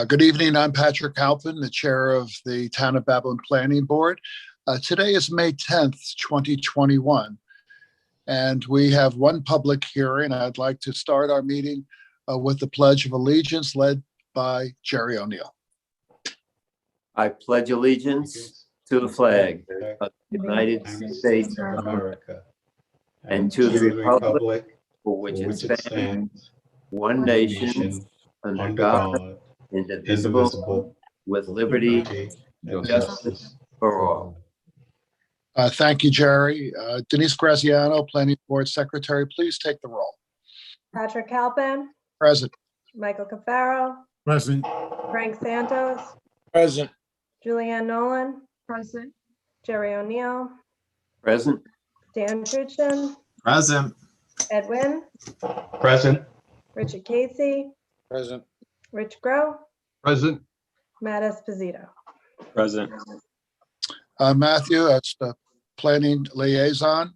Good evening. I'm Patrick Halpin, the chair of the Town of Babylon Planning Board. Today is May 10th, 2021, and we have one public hearing. I'd like to start our meeting with the Pledge of Allegiance led by Jerry O'Neill. I pledge allegiance to the flag of the United States of America and to the republic for which it stands, one nation, under God, indivisible, with liberty and justice for all. Thank you, Jerry. Denise Graziano, Planning Board Secretary, please take the roll. Patrick Halpin. Present. Michael Cafaro. Present. Frank Santos. Present. Julianne Nolan. Present. Jerry O'Neill. Present. Dan Truchin. Present. Ed Wynn. Present. Richard Casey. Present. Rich Grow. Present. Matt Esposito. Present. Matthew, as the planning liaison,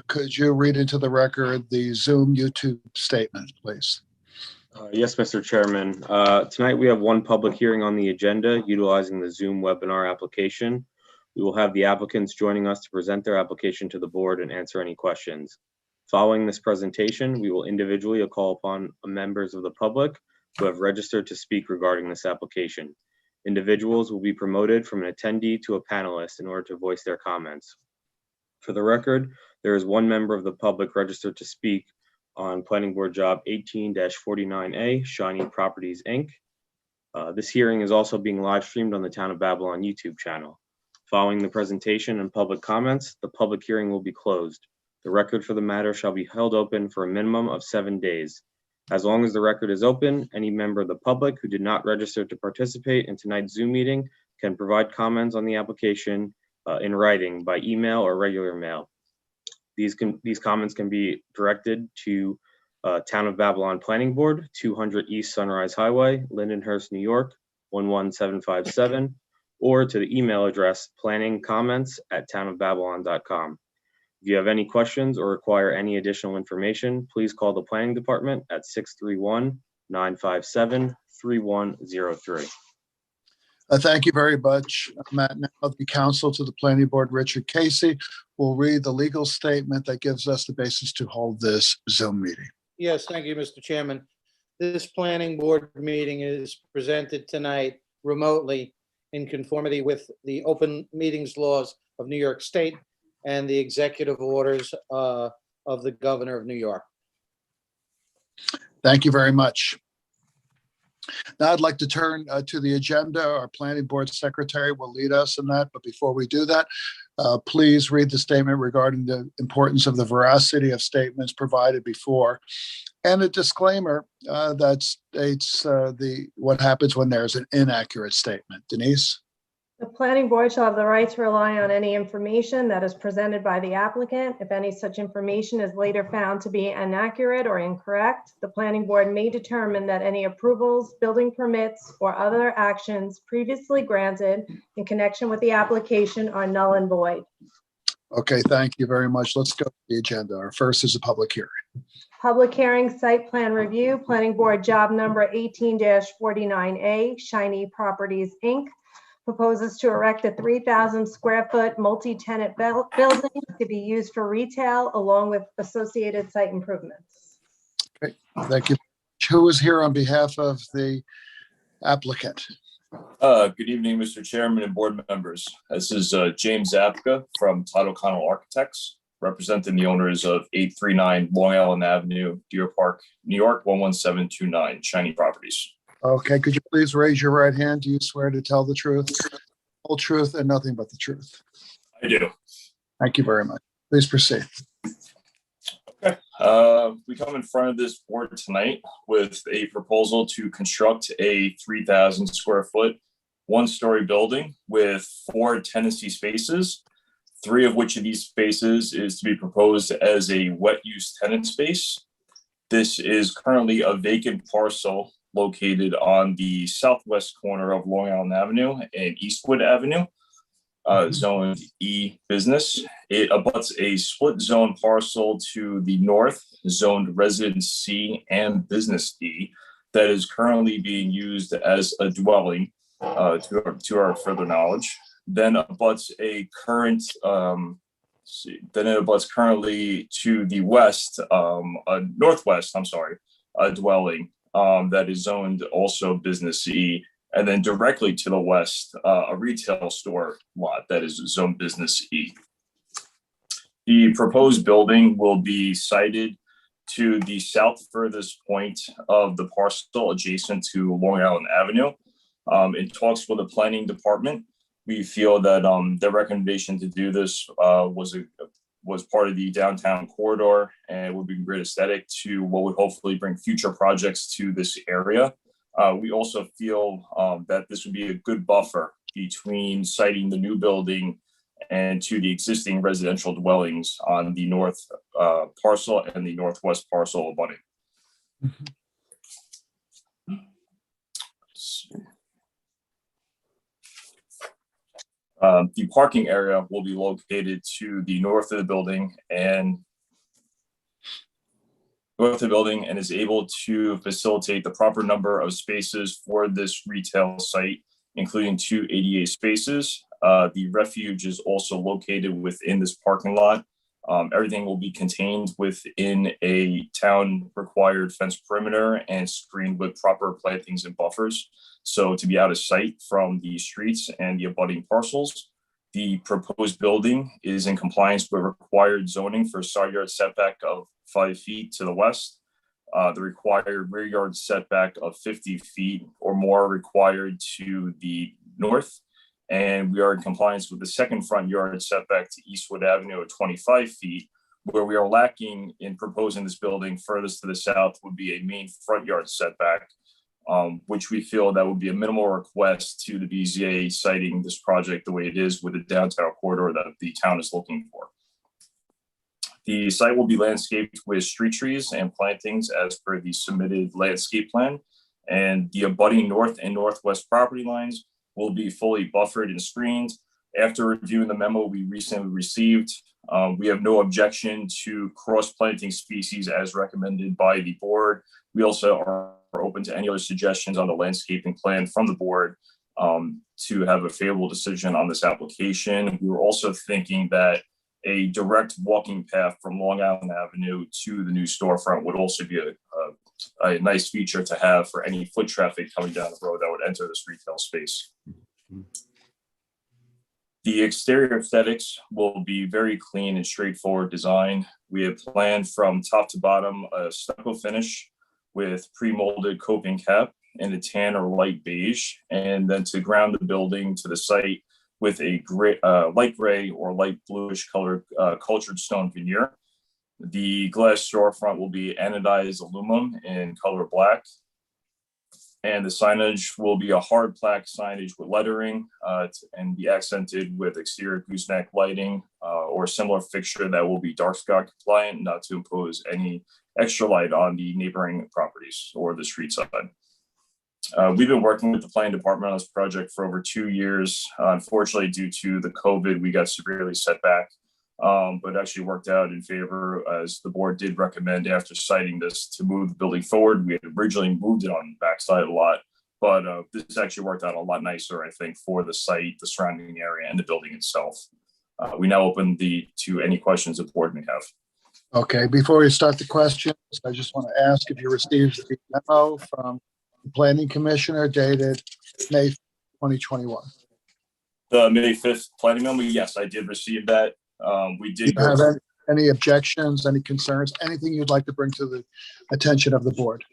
could you read into the record the Zoom YouTube statement, please? Yes, Mr. Chairman. Tonight we have one public hearing on the agenda utilizing the Zoom webinar application. We will have the applicants joining us to present their application to the board and answer any questions. Following this presentation, we will individually call upon members of the public who have registered to speak regarding this application. Individuals will be promoted from an attendee to a panelist in order to voice their comments. For the record, there is one member of the public registered to speak on Planning Board Job 18-49A, Shiny Properties, Inc. This hearing is also being live streamed on the Town of Babylon YouTube channel. Following the presentation and public comments, the public hearing will be closed. The record for the matter shall be held open for a minimum of 7 days. As long as the record is open, any member of the public who did not register to participate in tonight's Zoom meeting can provide comments on the application in writing by email or regular mail. These comments can be directed to Town of Babylon Planning Board, 200 East Sunrise Highway, Lindenhurst, New York, 11757, or to the email address planningcomments@townofbabylon.com. If you have any questions or require any additional information, please call the Planning Department at 631-957-3103. Thank you very much, Matt. Now the counsel to the Planning Board, Richard Casey, will read the legal statement that gives us the basis to hold this Zoom meeting. Yes, thank you, Mr. Chairman. This Planning Board meeting is presented tonight remotely in conformity with the open meetings laws of New York State and the executive orders of the Governor of New York. Thank you very much. Now I'd like to turn to the agenda. Our Planning Board Secretary will lead us in that. But before we do that, please read the statement regarding the importance of the veracity of statements provided before, and a disclaimer that states what happens when there's an inaccurate statement. Denise? The Planning Board shall have the right to rely on any information that is presented by the applicant. If any such information is later found to be inaccurate or incorrect, the Planning Board may determine that any approvals, building permits, or other actions previously granted in connection with the application are null and void. Okay, thank you very much. Let's go to the agenda. Our first is a public hearing. Public hearing, site plan review, Planning Board job number 18-49A, Shiny Properties, Inc. proposes to erect a 3,000 square foot multi-tenant building to be used for retail along with associated site improvements. Okay, thank you. Who is here on behalf of the applicant? Good evening, Mr. Chairman and board members. This is James Zapka from Title Connell Architects, representing the owners of 839 Long Island Avenue, Deer Park, New York, 11729, Shiny Properties. Okay, could you please raise your right hand? Do you swear to tell the truth, whole truth, and nothing but the truth? I do. Thank you very much. Please proceed. Okay. We come in front of this board tonight with a proposal to construct a 3,000 square foot, one-story building with 4 tenancy spaces, 3 of which of these spaces is to be proposed as a wet use tenant space. This is currently a vacant parcel located on the southwest corner of Long Island Avenue and Eastwood Avenue, zoned E business. It abuts a split zone parcel to the north, zoned Residence C and Business D, that is currently being used as a dwelling, to our further knowledge. Then abuts a current, then it abuts currently to the west, northwest, I'm sorry, a dwelling that is zoned also business E. And then directly to the west, a retail store lot that is zoned business E. The proposed building will be sited to the south furthest point of the parcel adjacent to Long Island Avenue. In talks with the planning department, we feel that the recommendation to do this was part of the downtown corridor and would be great aesthetic to what would hopefully bring future projects to this area. We also feel that this would be a good buffer between siting the new building and to the existing residential dwellings on the north parcel and the northwest parcel abutting. The parking area will be located to the north of the building and is able to facilitate the proper number of spaces for this retail site, including 2 ADA spaces. The refuge is also located within this parking lot. Everything will be contained within a town required fence perimeter and screened with proper plantings and buffers. So to be out of sight from the streets and the abutting parcels. The proposed building is in compliance with required zoning for side yard setback of 5 feet to the west. The required rear yard setback of 50 feet or more required to the north. And we are in compliance with the second front yard setback to Eastwood Avenue at 25 feet. Where we are lacking in proposing this building furthest to the south would be a main front yard setback, which we feel that would be a minimal request to the BZA citing this project the way it is with the downtown corridor that the town is looking for. The site will be landscaped with street trees and plantings as per the submitted landscape plan. And the abutting north and northwest property lines will be fully buffered and screened. After reviewing the memo we recently received, we have no objection to cross-planting species as recommended by the board. We also are open to any other suggestions on the landscaping plan from the board to have a favorable decision on this application. We were also thinking that a direct walking path from Long Island Avenue to the new storefront would also be a nice feature to have for any foot traffic coming down the road that would enter this retail space. The exterior aesthetics will be very clean and straightforward design. We have planned from top to bottom a stucco finish with pre-molded coping cap in a tan or light beige, and then to ground the building to the site with a gray, light gray or light bluish colored cultured stone veneer. The glass storefront will be anodized aluminum in color black. And the signage will be a hard plaque signage with lettering and be accented with exterior gooseneck lighting or similar fixture that will be dark sky compliant, not to impose any extra light on the neighboring properties or the street side. We've been working with the planning department on this project for over 2 years. Unfortunately, due to the COVID, we got severely set back, but actually worked out in favor as the board did recommend after citing this to move the building forward. We had originally moved it on the backside a lot, but this actually worked out a lot nicer, I think, for the site, the surrounding area, and the building itself. We now open to any questions the board may have. Okay, before we start the questions, I just want to ask if you received the memo from the planning commissioner dated May 2021. The May 5th planning memo, yes, I did receive that. We did. Do you have any objections, any concerns, anything you'd like to bring to the attention of the board?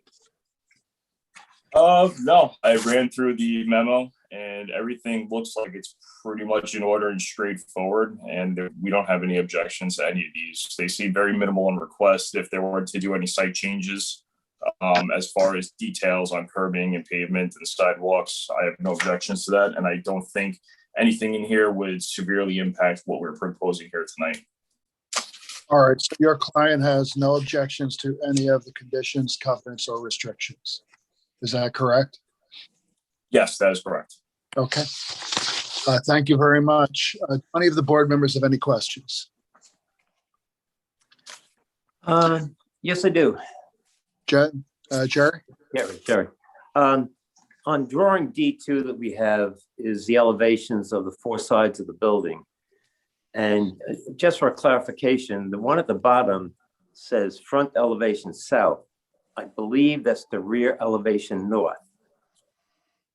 No, I ran through the memo and everything looks like it's pretty much in order and straightforward. And we don't have any objections to any of these. They seem very minimal in request. If there were to do any site changes, as far as details on curbing and pavement and sidewalks, I have no objections to that. And I don't think anything in here would severely impact what we're proposing here tonight. All right, so your client has no objections to any of the conditions, covenants, or restrictions. Is that correct? Yes, that is correct. Okay. Thank you very much. Do any of the board members have any questions? Yes, I do. Jerry? Jerry. On drawing D2 that we have is the elevations of the four sides of the building. And just for clarification, the one at the bottom says front elevation south. I believe that's the rear elevation north.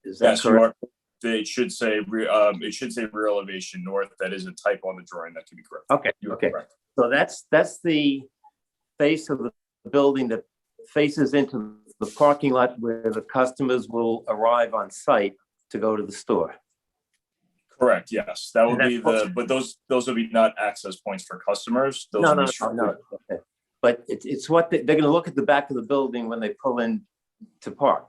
Is that Yes, you correct? are. It should say rear elevation north. That is a typo on the drawing. That can be correct. Okay, You are okay. correct. So that's the face of the building that faces into the parking lot where the customers will arrive on site to go to the store. Correct, yes. That would And be that's- but those would be not access points for customers. Those No, would be no. Okay. But it's what they're going to look at the back of the building when they pull in to park.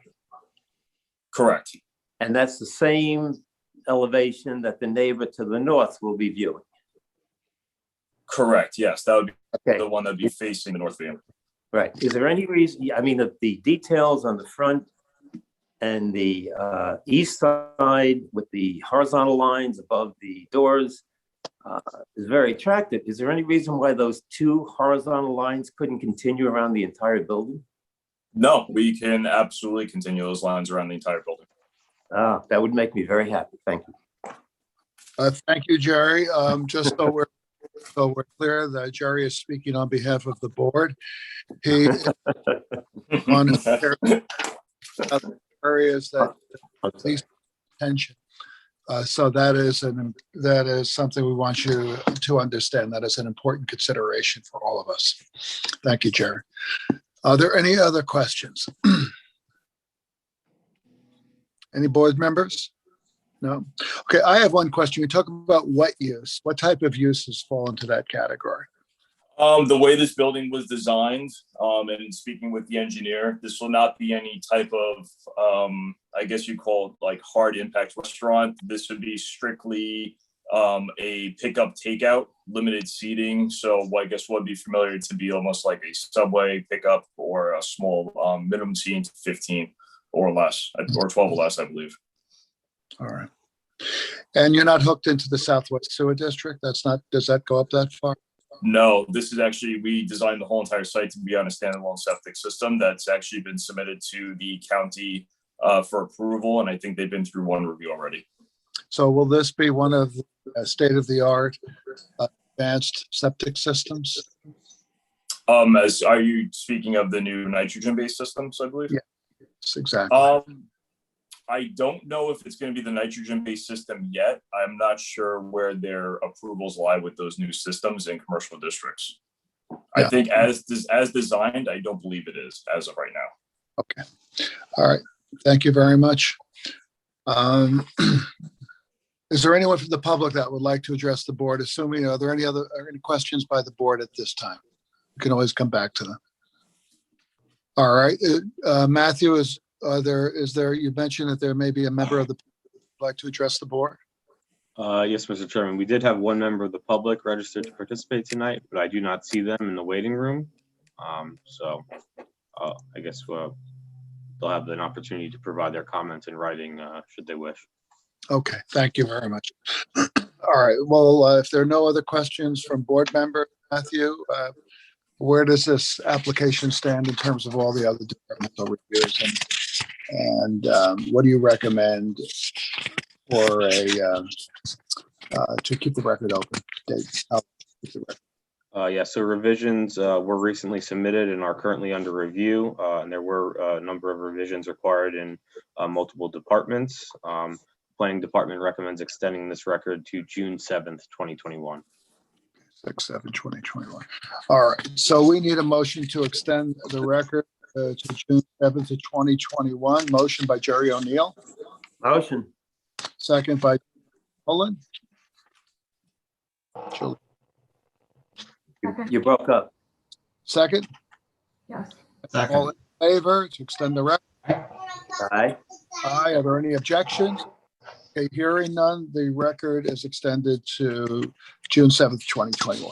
Correct. And that's the same elevation that the neighbor to the north will be viewing. Correct, yes. That would be Okay, the one that'd be facing the north van. right. Is there any reason, I mean, the details on the front and the east side with the horizontal lines above the doors is very attractive. Is there any reason why those two horizontal lines couldn't continue around the entire building? No, we can absolutely continue those lines around the entire building. That would make me very happy. Thank you. Thank you, Jerry. Just so we're clear that Jerry is speaking on behalf of the board. He on areas that least attention. So that is something we want you to understand. That is an important consideration for all of us. Thank you, Jerry. Are there any other questions? Any board members? No? Okay, I have one question. You talk about wet use. What type of uses fall into that category? The way this building was designed, and speaking with the engineer, this will not be any type of, I guess you call it like hard impact restaurant. This would be strictly a pickup takeout, limited seating. So I guess would be familiar to be almost like a Subway pickup or a small minimum seating to 15 or less, or 12 or less, I believe. All right. And you're not hooked into the Southwest Sewer District? Does that go up that far? No, this is actually, we designed the whole entire site to be on a standalone septic system that's actually been submitted to the county for approval, and I think they've been through one review already. So will this be one of the state-of-the-art advanced septic systems? Are you speaking of the new nitrogen-based systems, I believe? Yeah. Yes, exactly. I don't know if it's going to be the nitrogen-based system yet. I'm not sure where their approvals lie with those new systems in commercial districts. I Yeah. think as designed, I don't believe it is as of right now. Okay. All right. Thank you very much. Is there anyone from the public that would like to address the board? Assuming, are there any questions by the board at this time? You can always come back to them. All right. Matthew, you mentioned that there may be a member of the public who would like to address the board? Yes, Mr. Chairman, we did have one member of the public registered to participate tonight, but I do not see them in the waiting room. So I guess they'll have an opportunity to provide their comments in writing should they wish. Okay, thank you very much. All right, well, if there are no other questions from board member, Matthew, where does this application stand in terms of all the other departmental reviews? And what do you recommend for to keep the record open? Dave, I'll keep the record. Yeah, so revisions were recently submitted and are currently under review, and there were a number of revisions required in multiple departments. Planning Department recommends extending this record to June 7th, 2021. 6/7/2021. All right, so we need a motion to extend the record to June 7th of 2021. Motion by Jerry O'Neill, Motion. second by Nolan. You broke up. Second, Yes. all in favor to extend the record? Aye. Aye. Are there any objections? Okay, hearing none, the record is extended to June 7th, 2021.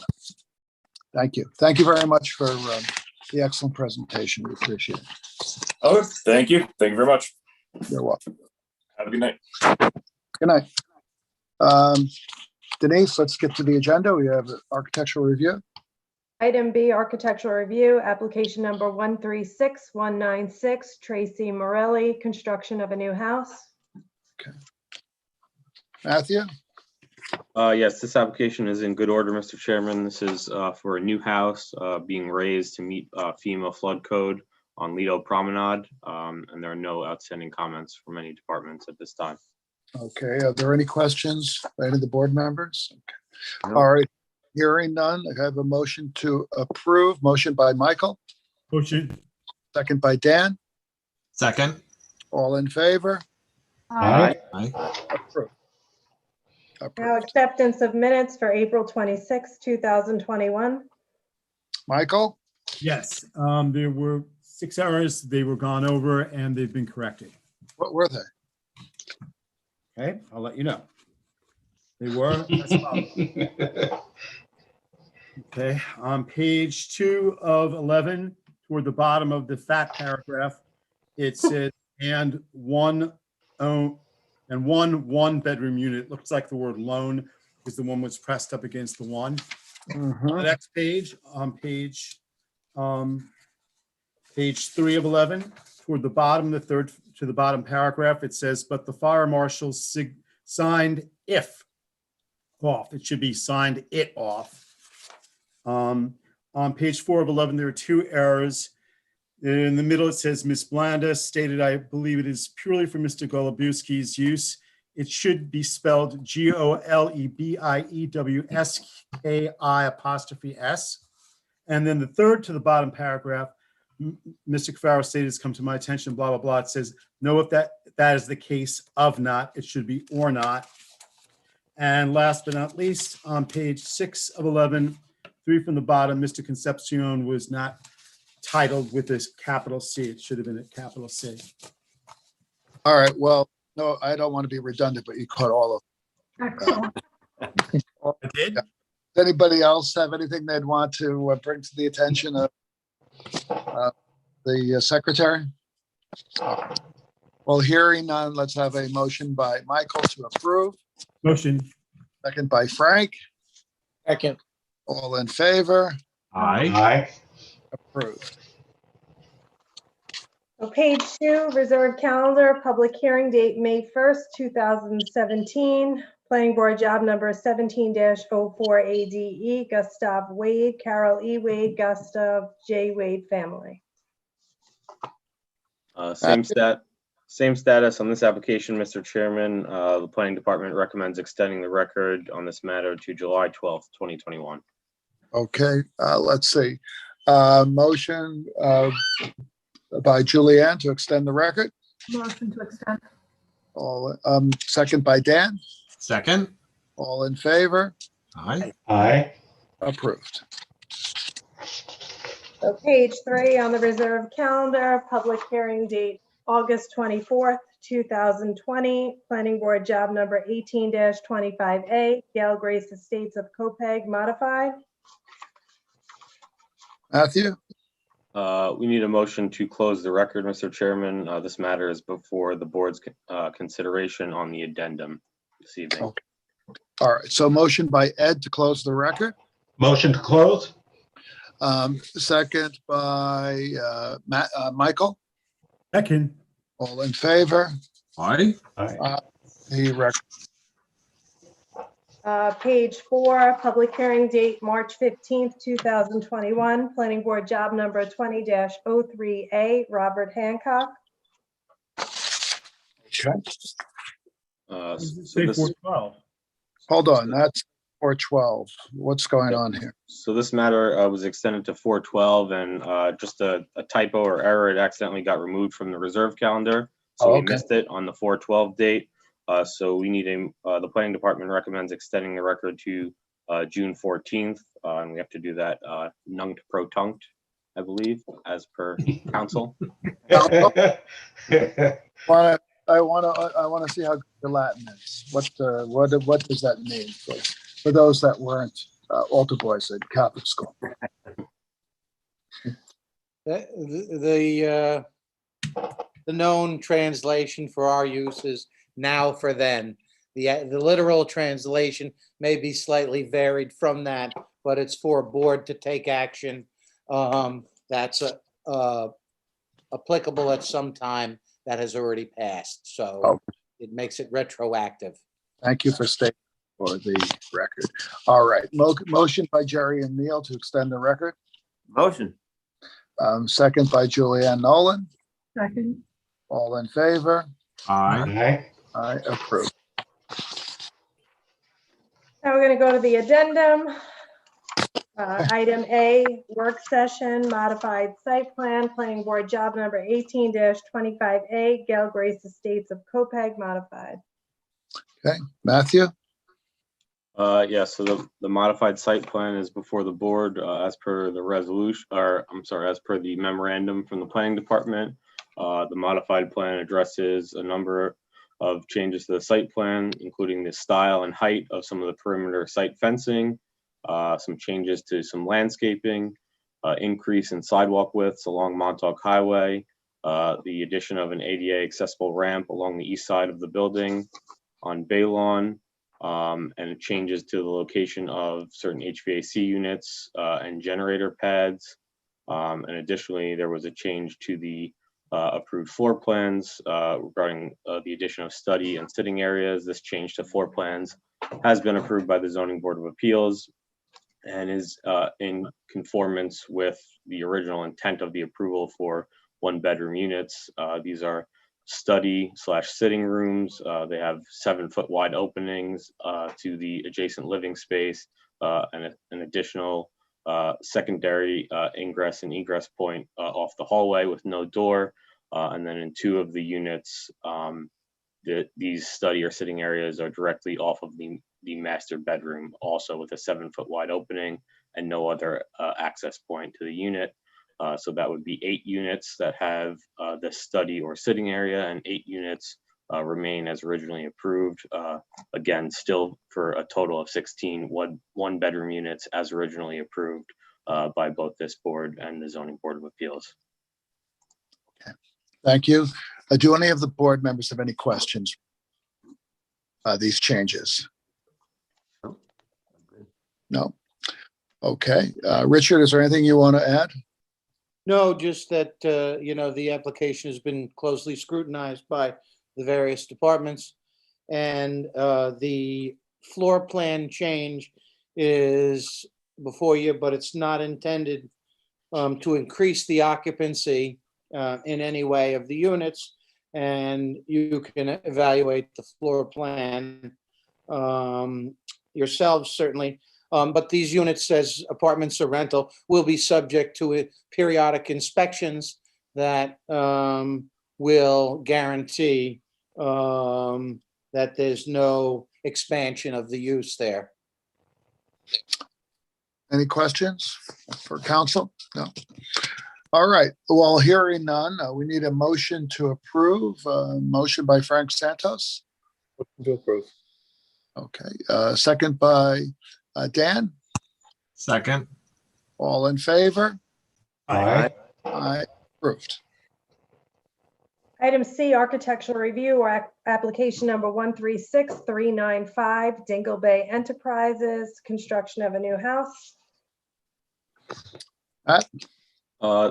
Thank you. Thank you very much for the excellent presentation. We appreciate it. Okay, thank you. Thank you very much. You're welcome. Have a good night. Good night. Denise, let's get to the agenda. We have architectural review. Item B, architectural review, application number 136196, Tracy Morelli, construction of a new house. Matthew? Yes, this application is in good order, Mr. Chairman. This is for a new house being raised to meet FEMA flood code on Lido Promenade, and there are no outstanding comments from any departments at this time. Okay, are there any questions by any of the board members? Okay. No. All right, hearing none, I have a motion to approve. Motion by Michael, Motion. second by Dan. Second. All in favor? Aye. Approved. Now Approved. acceptance of minutes for April 26, 2021. Michael? Yes, there were 6 errors. They were gone over and they've been corrected. What were they? Okay, I'll let you know. They were as follows. Okay, on page 2 of 11, toward the bottom of the fat paragraph, it said, and one one-bedroom unit. Looks like the word loan because the one was pressed up against the one. Mhm. The next page, on page 3 of 11, toward the bottom, the third to the bottom paragraph, it says, but the fire marshal signed if off. It should be signed it off. On page 4 of 11, there are 2 errors. In the middle, it says Ms. Blanda stated, I believe it is purely for Mr. Golubowski's use. It should be spelled GOLEBIEWSKI''S. And then the third to the bottom paragraph, Mr. Cafaro stated has come to my attention, blah, blah, blah. It says, no, if that is the case of not, it should be or not. And last but not least, on page 6 of 11, 3 from the bottom, Mr. Concepcion was not titled with this capital C. It should have been a capital C. All right, well, no, I don't want to be redundant, but you caught all of Excellent. I did? Does anybody else have anything they'd want to bring to the attention of the secretary? Well, hearing none, let's have a motion by Michael to approve, Motion. second by Frank. Second. All in favor? Aye. Approved. So page 2, reserved calendar, public hearing date, May 1st, 2017. Planning board job number 17-04 ADE, Gustav Wade, Carol E. Wade, Gustav J. Wade family. Same status on this application, Mr. Chairman. The planning department recommends extending the record on this matter to July 12th, 2021. Okay, let's see. Motion by Julianne to extend the record. Motion to extend. All, second by Dan. Second. All in favor? Aye. Approved. So page 3 on the reserved calendar, public hearing date, August 24th, 2020. Planning board job number 18-25A, Gail Grace Estates of Copeg modified. Matthew? We need a motion to close the record, Mr. Chairman. This matter is before the board's consideration on the addendum this evening. Okay. All right, so motion by Ed to close the record. Motion to close? Second by Michael. Second. All in favor? Aye. The record. Page 4, public hearing date, March 15th, 2021. Planning board job number 20-03A, Robert Hancock. Okay. So Say this- 412. Hold on, that's 412. What's going on here? So this matter was extended to 412, and just a typo or error, it accidentally got removed from the reserve calendar. So Oh, we okay. missed it on the 412 date. So we need the planning department recommends extending the record to June 14th, and we have to do that nunc pro tunct, I believe, as per council. I want to see how good your Latin is. What does that mean for those that weren't altar boys at Catholic school? The known translation for our use is now for then. The literal translation may be slightly varied from that, but it's for a board to take action that's applicable at some time that has already passed. So Oh. it makes it retroactive. Thank you for stating for the record. All right, motion by Jerry and Neil to extend the record. Motion. Second by Julianne Nolan. Second. All in favor? Aye. I approve. Now we're going to go to the addendum. Item A, work session, modified site plan, planning board job number 18-25A, Gail Grace Estates of Copeg, modified. Okay, Matthew? Yeah, so the modified site plan is before the board as per the resolution, or I'm sorry, as per the memorandum from the planning department. The modified plan addresses a number of changes to the site plan, including the style and height of some of the perimeter site fencing, some changes to some landscaping, increase in sidewalk widths along Montauk Highway, the addition of an ADA accessible ramp along the east side of the building on Bay Lawn, and changes to the location of certain HVAC units and generator pads. And additionally, there was a change to the approved floor plans regarding the addition of study and sitting areas. This change to floor plans has been approved by the Zoning Board of Appeals and is in conformance with the original intent of the approval for 1-bedroom units. These are study/sitting rooms. They have 7-foot wide openings to the adjacent living space and an additional secondary ingress and egress point off the hallway with no door. And then in 2 of the units, these study or sitting areas are directly off of the master bedroom, also with a 7-foot wide opening and no other access point to the unit. So that would be 8 units that have the study or sitting area, and 8 units remain as originally approved. Again, still for a total of 16 1-bedroom units as originally approved by both this board and the Zoning Board of Appeals. Thank you. Do any of the board members have any questions? These changes? No. Okay. Richard, is there anything you want to add? No, just that, the application has been closely scrutinized by the various departments. And the floor plan change is before you, but it's not intended to increase the occupancy in any way of the units. And you can evaluate the floor plan yourselves, certainly. But these units, as apartments or rental, will be subject to periodic inspections that will guarantee that there's no expansion of the use there. Any questions for council? No. All right. Well, hearing none, we need a motion to approve. Motion by Frank Santos. To approve. Okay. Second by Dan. Second. All in favor? Aye. I approved. Item C, architectural review or application number 136395, Dingle Bay Enterprises, construction of a new house.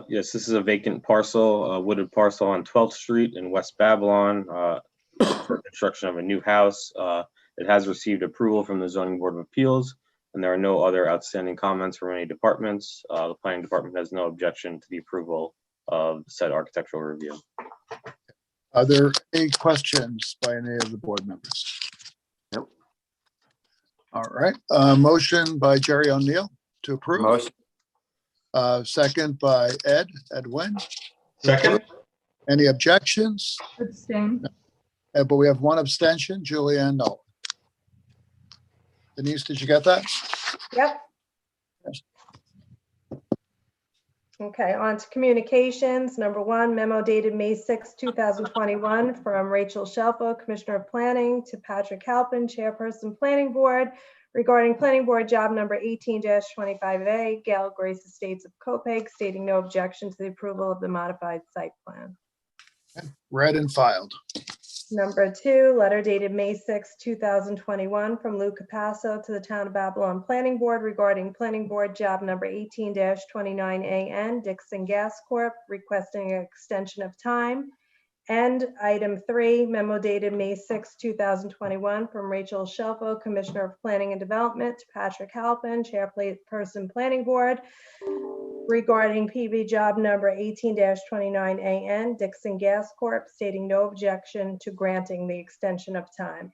Yes, this is a vacant parcel, a wooded parcel on 12th Street in West Babylon for construction of a new house. It has received approval from the Zoning Board of Appeals, and there are no other outstanding comments from any departments. The planning department has no objection to the approval of said architectural review. Are there any questions by any of the board members? Nope. All right. Motion by Jerry O'Neill to approve. Motion. Second by Edwin. Second. Any objections? Abstain. But we have one abstention, Julianne Nolan. Denise, did you get that? Yep. Okay, on to communications. Number 1, memo dated May 6, 2021 from Rachel Shelfo, Commissioner of Planning, to Patrick Halpin, Chairperson Planning Board, regarding Planning Board job number 18-25A, Gail Grace Estates of Copeg, stating no objection to the approval of the modified site plan. Read and filed. Number 2, letter dated May 6, 2021, from Lou Capasso to the Town of Babylon Planning Board regarding Planning Board Job Number 18-29AN, Dixon Gas Corp., requesting an extension of time. And item 3, memo dated May 6, 2021, from Rachel Shelfo, Commissioner of Planning and Development, to Patrick Halpin, Chairperson Planning Board, regarding PB job number 18-29AN, Dixon Gas Corp., stating no objection to granting the extension of time.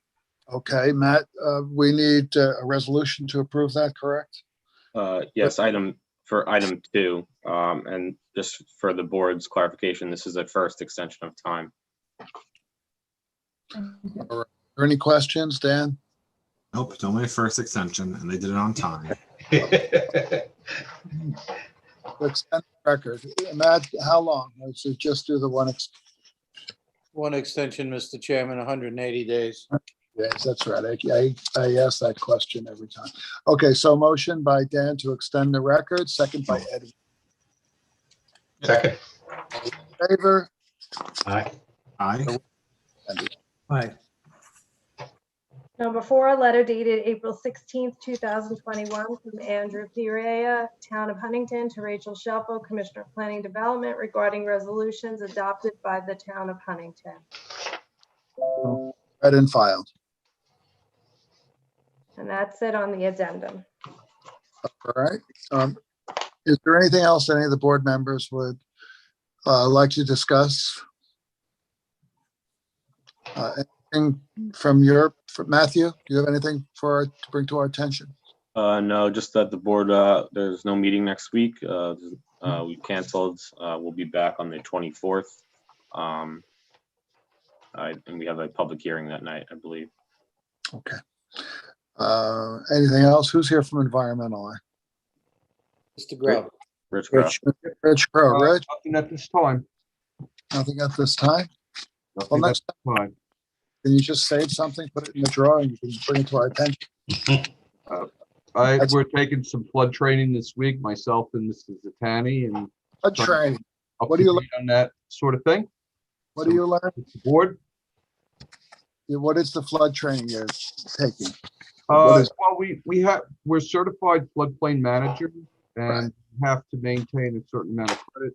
Okay, Matt, we need a resolution to approve that, correct? Yes, for item 2, and just for the board's clarification, this is a first extension of time. Are there any questions, Dan? Nope, it's only a first extension and they did it on time. Extend the record. Matt, how long? Let's just do the one. One extension, Mr. Chairman, 180 days. Yes, that's right. I ask that question every time. Okay, so motion by Dan to extend the record, second by Ed. Second. Favor? Aye. Aye. Aye. Number 4, letter dated April 16, 2021, from Andrew Perea, Town of Huntington, to Rachel Shelfo, Commissioner of Planning and Development, regarding resolutions adopted by the Town of Huntington. Read and filed. And that's it on the addendum. All right. Is there anything else any of the board members would like to discuss? Anything from Matthew? Do you have anything to bring to our attention? No, just that the board, there's no meeting next week. We canceled. We'll be back on the 24th. And we have a public hearing that night, I believe. Okay. Anything else? Who's here from environmental? Mr. Grubb. Rich Crow. Rich Crow. Rich, Nothing at this time. nothing at this time? Well, Nothing at next this time. Can you just save something, put it in the drawer, and you can bring it to our attention? We're taking some flood training this week, myself and Mrs. Zatani, and Flood training. up What to do you date on that sort of thing. What do you learn? With the board. What is the flood training you're taking? What is- Well, we're certified floodplain managers and have to maintain a certain amount of credit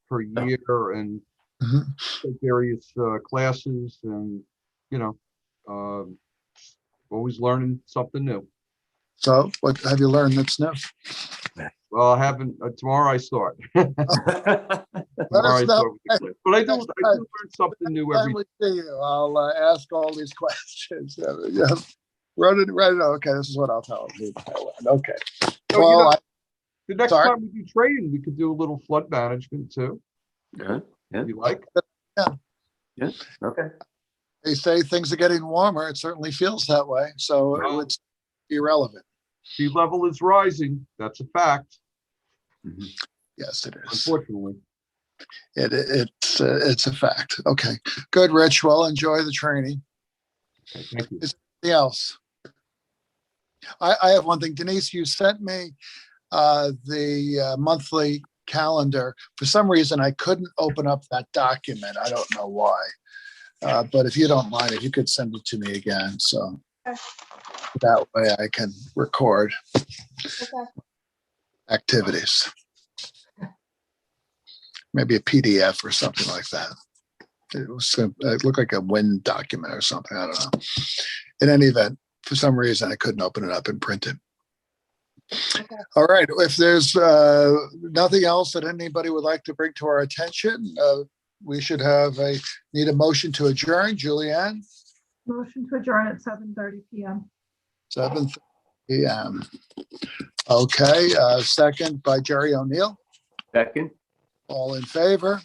per year and Mhm. take various classes and, always learning something new. So what have you learned that's new? Well, I haven't, tomorrow I start. Let Tomorrow us I know. start with the class. But I do learn something new Next every time we see you, I'll ask all these questions. Yeah. Write it. Okay, this is what I'll tell them. Okay. So, Well, the next Sorry. time we do training, we could do a little flood management too. Yeah, yeah. If you like. Okay. they say things are getting warmer. It certainly feels that way. So Well- it's irrelevant. Sea level is rising. That's a fact, Yes, it is. unfortunately. It's a fact. Okay, good, Rich. Well, enjoy the training. Okay, thank you. Anything else? I have one thing. Denise, you sent me the monthly calendar. For some reason, I couldn't open up that document. I don't know why. But if you don't mind, if you could send it to me again, so that way I can record Okay. activities. Maybe a PDF or something like that. It looked like a Win document or something. I don't know. In any event, for some reason, I couldn't open it up and print it. Okay. All right. If there's nothing else that anybody would like to bring to our attention, we should need a motion to adjourn. Julianne, Motion to adjourn at 7:30 PM. 7:30 p.m. Okay. Second by Jerry O'Neill. Second? All in favor?